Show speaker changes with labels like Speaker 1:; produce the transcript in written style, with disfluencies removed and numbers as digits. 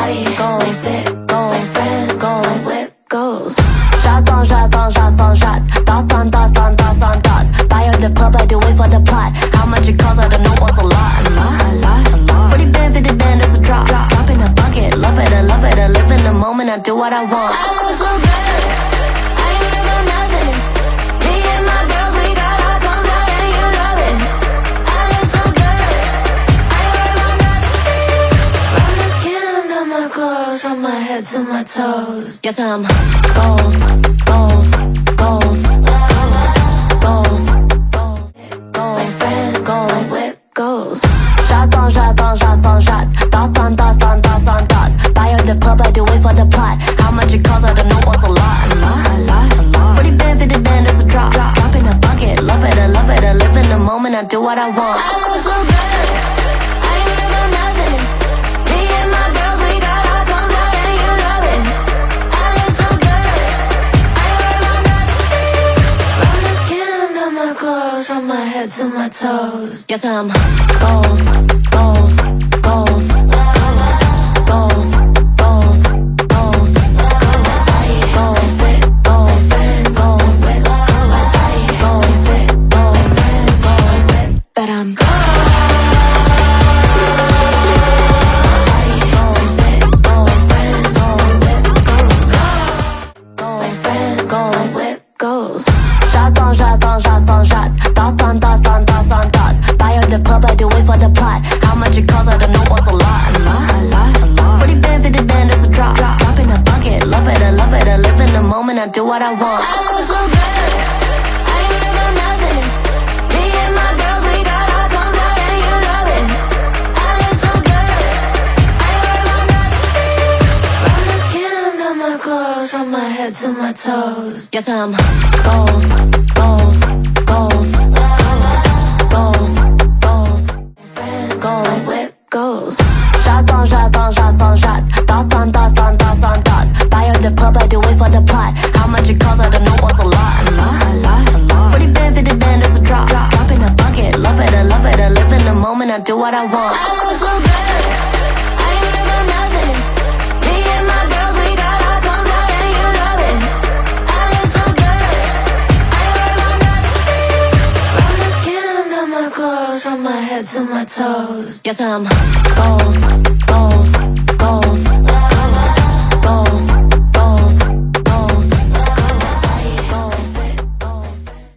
Speaker 1: body goes, goes, goes, goes. Shots on shots on shots on shots. Thoughts on thoughts on thoughts on thoughts. Buy her the club, I do it for the plot. How much it costs, I don't know what's a lot. A lot. 40 band, 50 band, it's a drop. Drop in a bucket, love it, I love it. I live in the moment, I do what I want. I look so good, I ain't worried about nothing. Me and my girls, we got our tongues out and you love it. I look so good, I ain't worried about nothing. From the skin under my clothes, from my head to my toes. Yes, I'm goals, goals, goals, goals, goals, goals, goals. Shots on shots on shots on shots. Thoughts on thoughts on thoughts on thoughts. Buy her the club, I do it for the plot. How much it costs, I don't know what's a lot. A lot. 40 band, 50 band, it's a drop. Drop in a bucket, love it, I love it. I live in the moment, I do what I want. I look so good, I ain't worried about nothing. Me and my girls, we got our tongues out and you love it. I look so good, I ain't worried about nothing. From the skin under my clothes, from my head to my toes. Yes, I'm goals, goals, goals, goals, goals, goals, goals, goals, but I'm goals. Shots on shots on shots on shots. Thoughts on thoughts on thoughts on thoughts. Buy her the club, I do it for the plot. How much it costs, I don't know what's a lot. A lot. 40 band, 50 band, it's a drop. Drop in a bucket, love it, I love it. I live in the moment, I do what I want. I look so good, I ain't worried about nothing. Me and my girls, we got our tongues out and you love it. I look so good, I ain't worried about nothing. From the skin under my clothes, from my head to my toes. Yes, I'm goals, goals, goals, goals, goals, goals, goals. Shots on shots on shots on shots. Thoughts on thoughts on thoughts on thoughts. Buy her the club, I do it for the plot. How much it costs, I don't know what's a lot. A lot. 40 band, 50 band, it's a drop. Drop in a bucket, love it, I love it. I live in the moment, I do what I want. I look so good, I ain't worried about nothing. Me and my girls, we got our tongues out and you love it. I look so good, I ain't worried about nothing. From the skin under my clothes, from my head to my toes. Yes, I'm goals, goals, goals.